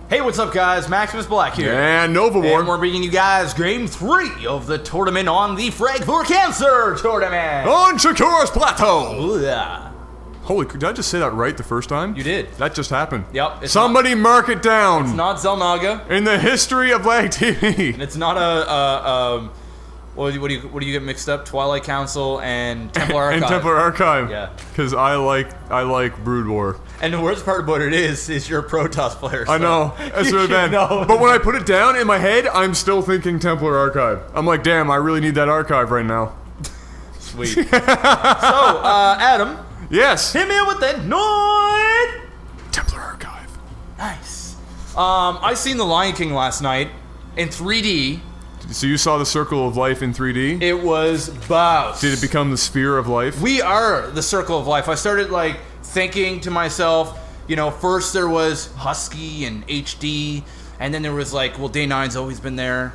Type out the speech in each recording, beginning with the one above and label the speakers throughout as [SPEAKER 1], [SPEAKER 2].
[SPEAKER 1] Hey, what's up, guys? Maximus Black here.
[SPEAKER 2] And Nova War.
[SPEAKER 1] And we're bringing you guys Game 3 of the tournament on the Frag for Cancer tournament.
[SPEAKER 2] On Shakura's Plateau.
[SPEAKER 1] Ooh, yeah.
[SPEAKER 2] Holy, did I just say that right the first time?
[SPEAKER 1] You did.
[SPEAKER 2] That just happened.
[SPEAKER 1] Yep.
[SPEAKER 2] Somebody mark it down.
[SPEAKER 1] It's not Zelnaga.
[SPEAKER 2] In the history of LAGTV.
[SPEAKER 1] And it's not what do you get mixed up? Twilight Council and Templar Archive.
[SPEAKER 2] And Templar Archive.
[SPEAKER 1] Yeah.
[SPEAKER 2] Because I like Brood War.
[SPEAKER 1] And the worst part about it is you're a Protoss player. So
[SPEAKER 2] I know. That's really bad.
[SPEAKER 1] Know.
[SPEAKER 2] But when I put it down in my head, I'm still thinking Templar Archive. I'm like, damn, I really need that archive right now.
[SPEAKER 1] Sweet. So, Adam.
[SPEAKER 2] Yes.
[SPEAKER 1] Hit me with that noise.
[SPEAKER 2] Templar Archive.
[SPEAKER 1] Nice. I seen The Lion King last night in 3D.
[SPEAKER 2] So you saw the Circle of Life in 3D?
[SPEAKER 1] It was boss.
[SPEAKER 2] Did it become the Sphere of Life?
[SPEAKER 1] We are the Circle of Life. I started thinking to myself, you know, first there was Husky and HD, and then there was well, Day 9's always been there,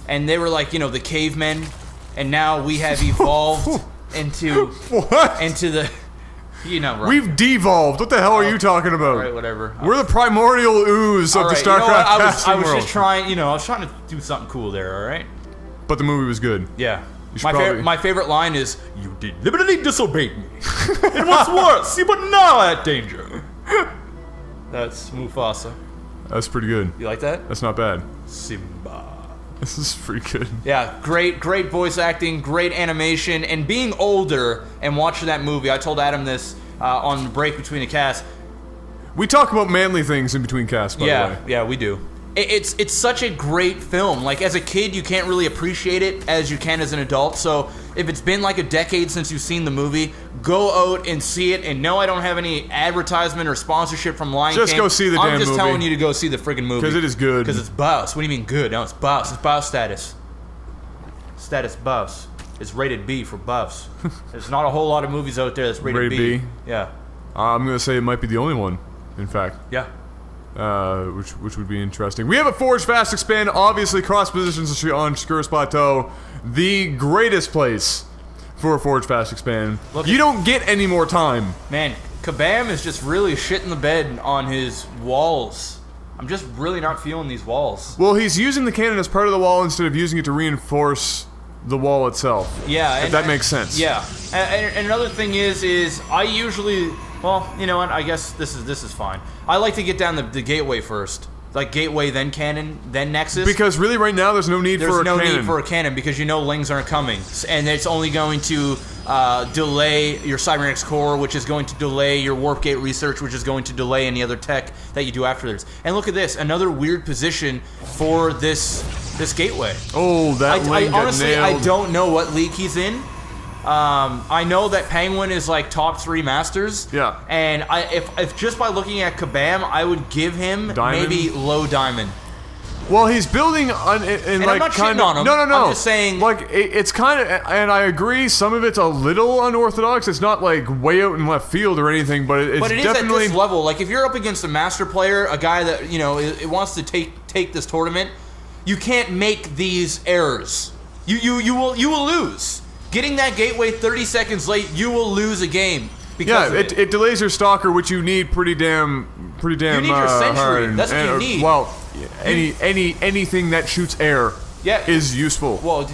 [SPEAKER 1] and they were the cavemen, and now we have evolved into
[SPEAKER 2] what?
[SPEAKER 1] Into the, right.
[SPEAKER 2] We've devolved. What the hell are you talking about?
[SPEAKER 1] All right, whatever.
[SPEAKER 2] We're the primordial ooze of the Starcraft casting
[SPEAKER 1] I was
[SPEAKER 2] world.
[SPEAKER 1] just trying, I was trying to do something cool there. All right.
[SPEAKER 2] But the movie was good.
[SPEAKER 1] Yeah.
[SPEAKER 2] You should probably-
[SPEAKER 1] My favorite line is, "You deliberately disobeyed me. And what's worse, you put now at danger." That's Mufasa.
[SPEAKER 2] That's pretty good.
[SPEAKER 1] You like that?
[SPEAKER 2] That's not bad.
[SPEAKER 1] Simba.
[SPEAKER 2] This is pretty good.
[SPEAKER 1] Yeah, great voice acting, great animation, and being older and watching that movie. I told Adam this on the break between the cast.
[SPEAKER 2] We talk about manly things in between casts, by the way.
[SPEAKER 1] Yeah, we do. It's such a great film. As a kid, you can't really appreciate it as you can as an adult. So if it's been a decade since you've seen the movie, go out and see it. And no, I don't have any advertisement or sponsorship from Lion King.
[SPEAKER 2] Just go see the damn movie.
[SPEAKER 1] I'm just telling you to go see the friggin' movie.
[SPEAKER 2] Because it is good.
[SPEAKER 1] Because it's boss. What do you mean good? No, it's boss. It's boss status. Status boss. It's rated B for buffs. There's not a whole lot of movies out there that's rated B. Yeah.
[SPEAKER 2] I'm going to say it might be the only one, in fact.
[SPEAKER 1] Yeah.
[SPEAKER 2] Which would be interesting. We have a Forge Fast Expand, obviously cross positions on Shakura's Plateau. The greatest place for a Forge Fast Expand. You don't get any more time.
[SPEAKER 1] Man, Kabam is just really shitting the bed on his walls. I'm just really not feeling these walls.
[SPEAKER 2] Well, he's using the cannon as part of the wall instead of using it to reinforce the wall itself.
[SPEAKER 1] Yeah.
[SPEAKER 2] If that makes sense.
[SPEAKER 1] Yeah. And another thing is I usually... Well, you know what? I guess this is fine. I like to get down the gateway first. Gateway, then cannon, then nexus.
[SPEAKER 2] Because really right now there's no need for a cannon.
[SPEAKER 1] There's no need for a cannon because lings aren't coming. And it's only going to delay your cybernetics core, which is going to delay your warp gate research, which is going to delay any other tech that you do afterwards. And look at this, another weird position for this gateway.
[SPEAKER 2] Oh, that ling got
[SPEAKER 1] honestly,
[SPEAKER 2] nailed.
[SPEAKER 1] I don't know what league he's in. I know that Penguin is top 3 masters.
[SPEAKER 2] Yeah.
[SPEAKER 1] And if just by looking at Kabam, I would give him
[SPEAKER 2] Diamond?
[SPEAKER 1] maybe low diamond.
[SPEAKER 2] Well, he's building on
[SPEAKER 1] I'm not shitting on him.
[SPEAKER 2] No.
[SPEAKER 1] I'm just saying.
[SPEAKER 2] It's kind of, and I agree. Some of it's a little unorthodox. It's not way out in left field or anything, but it's
[SPEAKER 1] but it
[SPEAKER 2] definitely
[SPEAKER 1] is at this level. If you're up against a master player, a guy that it wants to take this tournament, you can't make these errors. You will lose. Getting that gateway 30 seconds late, you will lose a game. Because
[SPEAKER 2] it delays your stalker, which you need pretty damn. You need
[SPEAKER 1] your sentry.
[SPEAKER 2] hard.
[SPEAKER 1] That's what you need.
[SPEAKER 2] Well, anything that shoots air is useful.
[SPEAKER 1] Well,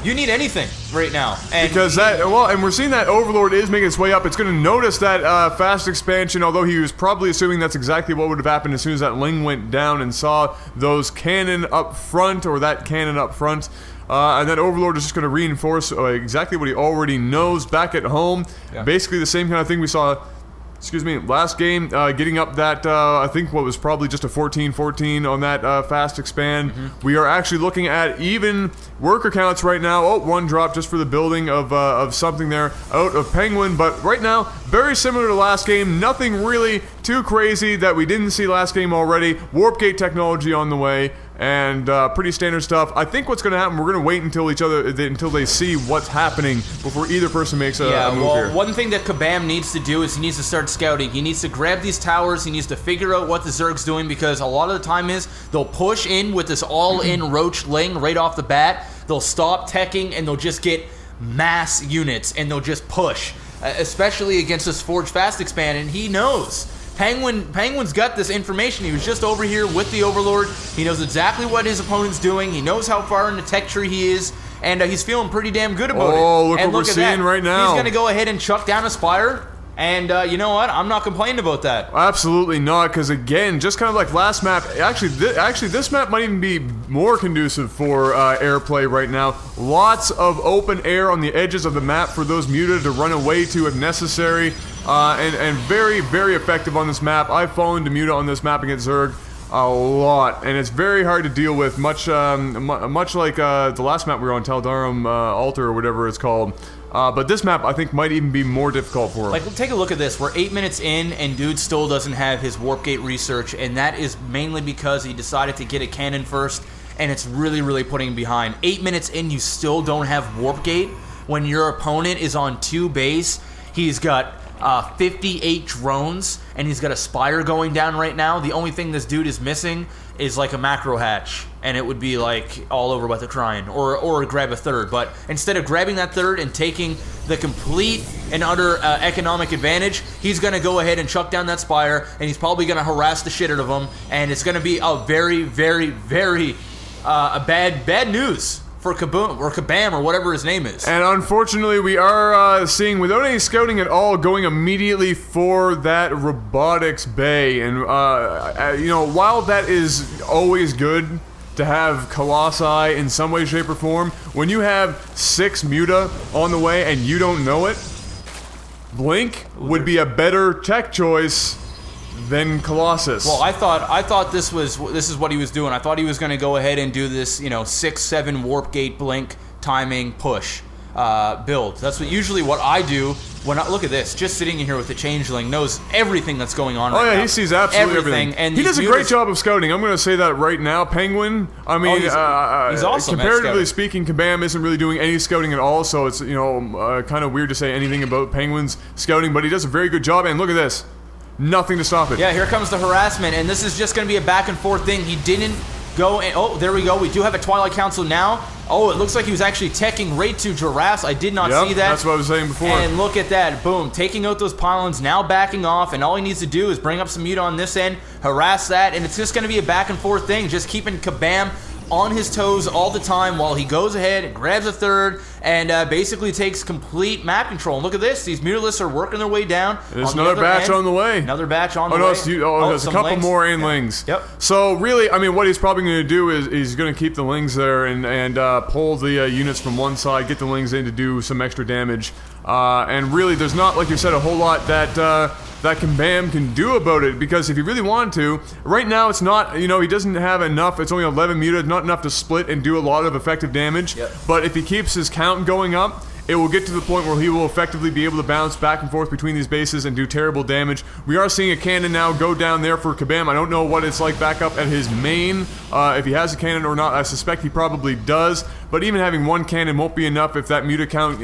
[SPEAKER 1] you need anything right now. And
[SPEAKER 2] and we're seeing that Overlord is making its way up. It's going to notice that fast expansion, although he was probably assuming that's exactly what would have happened as soon as that ling went down and saw those cannon up front, or that cannon up front. And then Overlord is just going to reinforce exactly what he already knows back at home. Yeah. Basically the same kind of thing we saw, last game, getting up that, I think what was probably just a 14-14 on that fast expand. Mm-hmm. We are actually looking at even worker counts right now. Oh, one drop just for the building of something there out of Penguin. But right now, very similar to last game. Nothing really too crazy that we didn't see last game already. Warp gate technology on the way. And pretty standard stuff. I think what's going to happen, we're going to wait until they see what's happening before either person makes a move here.
[SPEAKER 1] One thing that Kabam needs to do is he needs to start scouting. He needs to grab these towers. He needs to figure out what the Zerg's doing, because a lot of the time they'll push in with this all-in Roach Ling right off the bat. They'll stop teching and they'll just get mass units and they'll just push, especially against this Forge Fast Expand. And he knows Penguin's got this information. He was just over here with the Overlord. He knows exactly what his opponent's doing. He knows how far in the tech tree he is. And he's feeling pretty damn good about it.
[SPEAKER 2] Oh, look
[SPEAKER 1] and
[SPEAKER 2] what we're seeing right now.
[SPEAKER 1] He's going to go ahead and chuck down a Spire. And you know what? I'm not complaining about that.
[SPEAKER 2] Absolutely not, because again, just kind of like last map, actually this map might even be more conducive for airplay right now. Lots of open air on the edges of the map for those Muta to run away to if necessary, and very, very effective on this map. I've fallen to Muta on this map against Zerg a lot, and it's very hard to deal with, much like the last map we were on, Taldarum Altar or whatever it's called. But this map, I think, might even be more difficult for him.
[SPEAKER 1] Like, take a look at this. We're 8 minutes in, and dude still doesn't have his Warp Gate research, and that is mainly because he decided to get a cannon first, and it's really, really putting him behind. 8 minutes in, you still don't have Warp Gate. When your opponent is on 2 base, he's got 58 drones, and he's got a Spire going down right now. The only thing this dude is missing is like a macro hatch, and it would be like all over by the Trine, or grab a third. But instead of grabbing that third and taking the complete and utter economic advantage, he's going to go ahead and chuck down that Spire, and he's probably going to harass the shit out of him, and it's going to be a very, very, very bad news for Kaboom, or Kabam, or whatever his name is.
[SPEAKER 2] And unfortunately, we are seeing, without any scouting at all, going immediately for that robotics bay. And, you know, while that is always good to have Colossi in some way, shape, or form, when you have 6 Muta on the way and you don't know it, Blink would be a better tech choice than Colossus.
[SPEAKER 1] Well, I thought this is what he was doing. I thought he was going to go ahead and do this, you know, 6-7 Warp Gate Blink timing push build. That's usually what I do when I look at this. Just sitting in here with the Changeling knows everything that's going on.
[SPEAKER 2] Oh
[SPEAKER 1] right
[SPEAKER 2] yeah,
[SPEAKER 1] now.
[SPEAKER 2] he sees absolutely everything.
[SPEAKER 1] And
[SPEAKER 2] he does a great job of scouting. I'm going to say that right now. Penguin, I mean,
[SPEAKER 1] he's awesome.
[SPEAKER 2] Comparatively speaking, Kabam isn't really doing any scouting at all, so it's, you know, kind of weird to say anything about Penguin's scouting, but he does a very good job. And look at this. Nothing to stop it.
[SPEAKER 1] Yeah, here comes the harassment, and this is just going to be a back and forth thing. He didn't go and... Oh, there we go. We do have a Twilight Council now. Oh, it looks like he was actually teching right to Giraffes. I did not see that.
[SPEAKER 2] That's what I was saying before.
[SPEAKER 1] And look at that. Boom. Taking out those pylons, now backing off, and all he needs to do is bring up some Muta on this end, harass that, and it's just going to be a back and forth thing, just keeping Kabam on his toes all the time while he goes ahead and grabs a third and basically takes complete map control. And look at this. These Mutalisks are working their way down.
[SPEAKER 2] There's another batch on the way.
[SPEAKER 1] Another batch on the way.
[SPEAKER 2] There's a couple more Lings.
[SPEAKER 1] Yep.
[SPEAKER 2] So really, I mean, what he's probably going to do is he's going to keep the Lings there and pull the units from one side, get the Lings in to do some extra damage. And really, there's not, like you said, a whole lot that Kabam can do about it, because if he really wanted to, right now it's not, you know, he doesn't have enough. It's only 11 Muta, not enough to split and do a lot of effective damage.
[SPEAKER 1] Yep.
[SPEAKER 2] But if he keeps his count going up, it will get to the point where he will effectively be able to bounce back and forth between these bases and do terrible damage. We are seeing a cannon now go down there for Kabam. I don't know what it's like back up at his main, if he has a cannon or not. I suspect he probably does, but even having one cannon won't be enough if that Muta count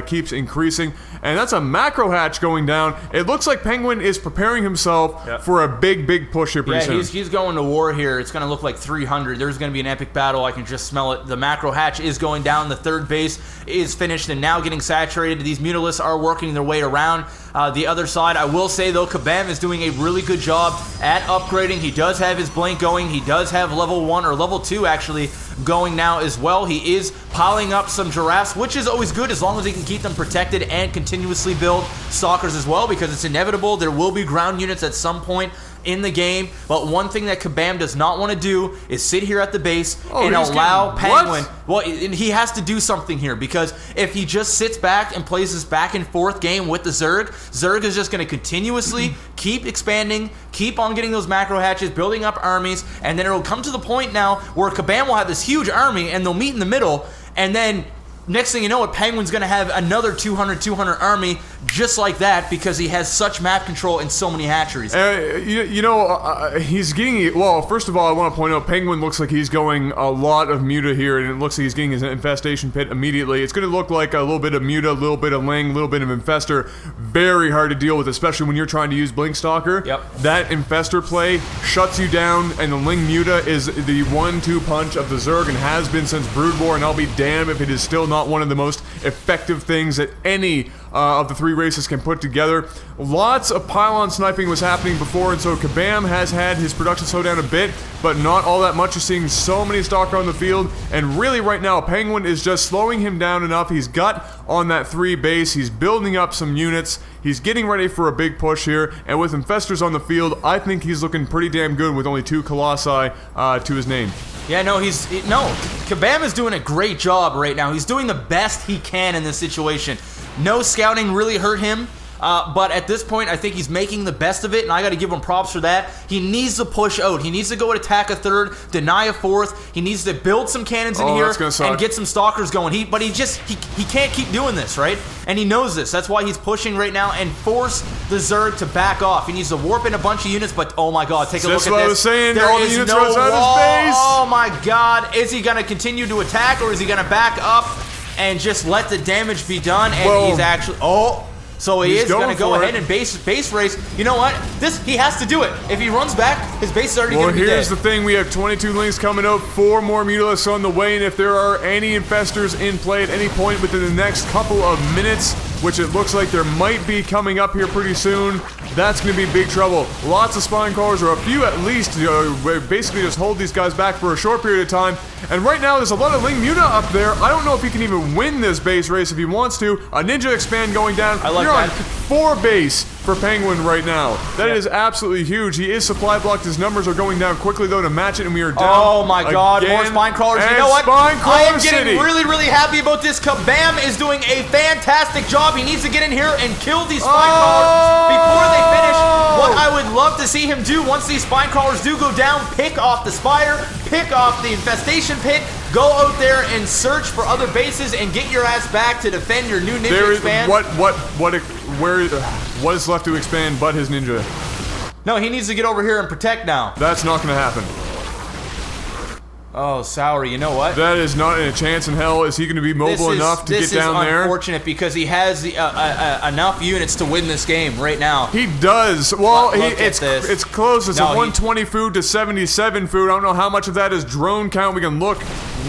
[SPEAKER 2] keeps increasing. And that's a macro hatch going down. It looks like Penguin is preparing himself for a big, big push here pretty soon.
[SPEAKER 1] Yeah, he's going to war here. It's going to look like 300. There's going to be an epic battle. I can just smell it. The macro hatch is going down. The third base is finished and now getting saturated. These Mutalisks are working their way around the other side. I will say, though, Kabam is doing a really good job at upgrading. He does have his Blink going. He does have level 1, or level 2, actually, going now as well. He is piling up some Giraffes, which is always good as long as he can keep them protected and continuously build Stalkers as well, because it's inevitable. There will be ground units at some point in the game, but one thing that Kabam does not want to do is sit here at the base and allow Penguin... Well, and he has to do something here, because if he just sits back and plays this back and forth game with the Zerg is just going to continuously keep expanding, keep on getting those macro hatches, building up armies, and then it'll come to the point now where Kabam will have this huge army, and they'll meet in the middle, and then next thing you know, Penguin's going to have another 200 army just like that, because he has such map control and so many hatcheries.
[SPEAKER 2] He's getting... Well, first of all, I want to point out, Penguin looks like he's going a lot of Muta here, and it looks like he's getting his infestation pit immediately. It's going to look like a little bit of Muta, a little bit of Ling, a little bit of Infestor. Very hard to deal with, especially when you're trying to use Blink Stalker.
[SPEAKER 1] Yep.
[SPEAKER 2] That Infestor play shuts you down, and the Ling Muta is the 1-2 punch of the Zerg, and has been since Brood War, and I'll be damned if it is still not one of the most effective things that any of the 3 3 races can put together. Lots of pylon sniping was happening before, and so Kabam has had his production slow down a bit, but not all that much. You're seeing so many Stalker on the field, and really right now, Penguin is just slowing him down enough. He's got on that 3 base, he's building up some units, he's getting ready for a big push here, and with Infestors on the field, I think he's looking pretty damn good with only 2 Colossi to his name.
[SPEAKER 1] Yeah, no, Kabam is doing a great job right now. He's doing the best he can in this situation. No scouting really hurt him. But at this point, I think he's making the best of it, and I got to give him props for that. He needs to push out. He needs to go and attack a 3rd, deny a 4th. He needs to build some cannons in here and get some Stalkers going. But he can't keep doing this, right? And he knows this. That's why he's pushing right now and force the Zerg to back off. He needs to warp in a bunch of units, but oh my god, take a look at this.
[SPEAKER 2] That's what I was saying.
[SPEAKER 1] There
[SPEAKER 2] all the
[SPEAKER 1] is
[SPEAKER 2] units
[SPEAKER 1] no
[SPEAKER 2] are outside
[SPEAKER 1] wall.
[SPEAKER 2] his base.
[SPEAKER 1] Oh my god. Is he going to continue to attack, or is he going to back up and just let the damage be done? And he's actually... So he is going to go ahead and base race. You know what? He has to do it. If he runs back, his base is already going to be dead.
[SPEAKER 2] Well, here's the thing. We have 22 links coming out, 4 more Mutalisks on the way, and if there are any Infestors in play at any point within the next couple of minutes, which it looks like there might be coming up here pretty soon, that's going to be big trouble. Lots of Spine Crawlers, or a few at least, basically just hold these guys back for a short period of time. And right now, there's a lot of Ling Muta up there. I don't know if he can even win this base race if he wants to. A Ninja Expand going down.
[SPEAKER 1] I like
[SPEAKER 2] You're
[SPEAKER 1] that.
[SPEAKER 2] on 4 base for Penguin right now. That is absolutely huge. He is supply blocked. His numbers are going down quickly, though, to match it, and we are down.
[SPEAKER 1] Oh my god, more Spine Crawlers. You know what? I am getting really, really happy about this. Kabam is doing a fantastic job. He needs to get in here and kill these Spine Crawlers before they finish. What I would love to see him do once these Spine Crawlers do go down, pick off the Spire, pick off the Infestation Pit, go out there and search for other bases and get your ass back to defend your new Ninja Expand.
[SPEAKER 2] What is left to expand but his Ninja?
[SPEAKER 1] No, he needs to get over here and protect now.
[SPEAKER 2] That's not going to happen.
[SPEAKER 1] Oh, Sour, you know what?
[SPEAKER 2] That is not a chance in hell. Is he going to be mobile enough to get down there?
[SPEAKER 1] This is unfortunate because he has enough units to win this game right now.
[SPEAKER 2] He does. Well,
[SPEAKER 1] it's
[SPEAKER 2] close. It's a 120 food to 77 food. I don't know how much of that is drone count. We can look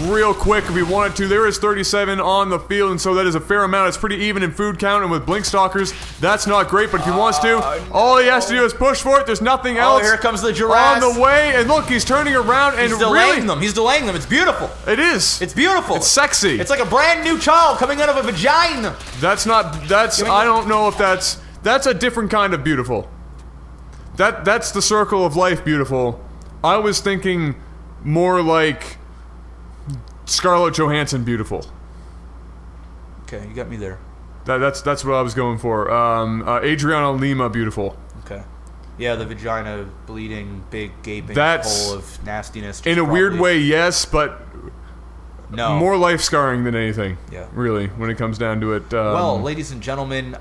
[SPEAKER 2] real quick if we wanted to. There is 37 on the field, and so that is a fair amount. It's pretty even in food count, and with Blink Stalkers, that's not great, but if he wants to, all he has to do is push for it. There's nothing else.
[SPEAKER 1] Oh, here comes the Giraffes.
[SPEAKER 2] On the way, and look, he's turning around, and
[SPEAKER 1] he's delaying them. He's delaying them. It's beautiful.
[SPEAKER 2] It is.
[SPEAKER 1] It's beautiful.
[SPEAKER 2] It's sexy.
[SPEAKER 1] It's like a brand new child coming out of a vagina.
[SPEAKER 2] I don't know if that's a different kind of beautiful. That's the circle of life beautiful. I was thinking more like Scarlett Johansson beautiful.
[SPEAKER 1] Okay, you got me there.
[SPEAKER 2] That's what I was going for. Adriana Lima beautiful.
[SPEAKER 1] Okay. Yeah, the vagina bleeding, big gaping hole of nastiness.
[SPEAKER 2] In a weird way, yes, but
[SPEAKER 1] no.
[SPEAKER 2] More life scarring than anything.
[SPEAKER 1] Yeah.
[SPEAKER 2] Really, when it comes down to it.
[SPEAKER 1] Well, ladies and gentlemen,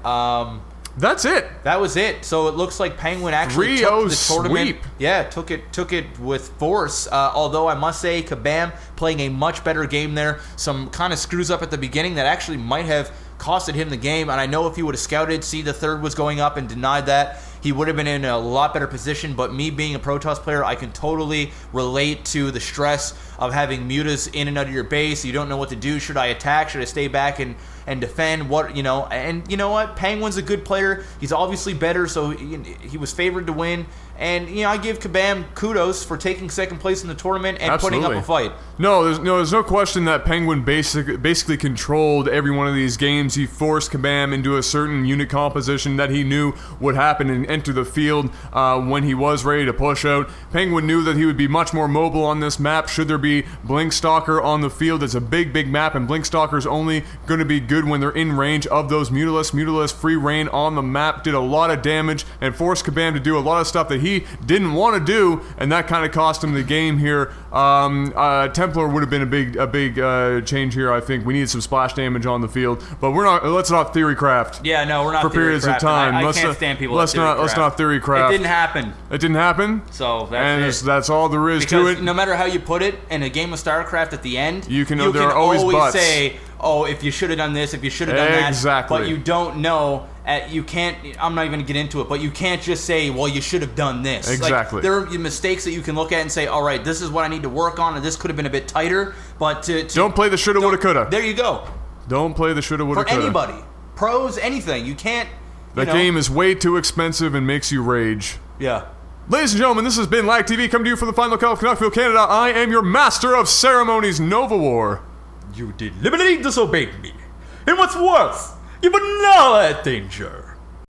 [SPEAKER 2] that's it.
[SPEAKER 1] That was it. So it looks like Penguin actually took the tournament.
[SPEAKER 2] Sweep.
[SPEAKER 1] Yeah, took it with force. Although I must say, Kabam playing a much better game there. Some kind of screws up at the beginning that actually might have costed him the game. And I know if he would have scouted, see the 3rd was going up and denied that, he would have been in a lot better position. But me being a Protoss player, I can totally relate to the stress of having mutas in and out of your base. You don't know what to do. Should I attack? Should I stay back and defend? And you know what? Penguin's a good player. He's obviously better, so he was favored to win. And I give Kabam kudos for taking 2nd place in the tournament and putting up a fight.
[SPEAKER 2] No, there's no question that Penguin basically controlled every one of these games. He forced Kabam into a certain unit composition that he knew would happen and enter the field when he was ready to push out. Penguin knew that he would be much more mobile on this map should there be Blink Stalker on the field. It's a big map, and Blink Stalker's only going to be good when they're in range of those Mutalisks. Mutalisks free reign on the map, did a lot of damage, and forced Kabam to do a lot of stuff that he didn't want to do, and that kind of cost him the game here. Templar would have been a big change here. I think we needed some splash damage on the field, but let's not theorycraft.
[SPEAKER 1] Yeah, no, we're not
[SPEAKER 2] for periods of time.
[SPEAKER 1] I can't stand people.
[SPEAKER 2] Let's not theorycraft.
[SPEAKER 1] It didn't happen.
[SPEAKER 2] It didn't happen.
[SPEAKER 1] So that's
[SPEAKER 2] all there is to it.
[SPEAKER 1] No matter how you put it, in a game of Starcraft, at the end,
[SPEAKER 2] you can there are always buts.
[SPEAKER 1] Say, "Oh, if you should have done this, if you should have done that."
[SPEAKER 2] Exactly.
[SPEAKER 1] But you don't know. You can't. I'm not even gonna get into it. But you can't just say, "Well, you should have done this."
[SPEAKER 2] Exactly.
[SPEAKER 1] Like, there are mistakes that you can look at and say, "All right, this is what I need to work on, and this could have been a bit tighter." But
[SPEAKER 2] don't play the shoulda, woulda, coulda.
[SPEAKER 1] There you go.
[SPEAKER 2] Don't play the shoulda, woulda, coulda.
[SPEAKER 1] For anybody. pros, anything. You can't.
[SPEAKER 2] That game is way too expensive and makes you rage.
[SPEAKER 1] Yeah.
[SPEAKER 2] Ladies and gentlemen, this has been LAGTV coming to you from the final call of Canuckville, Canada. I am your master of ceremonies, Nova War.
[SPEAKER 3] You deliberately disobeyed me. And what's worse, you were now at danger.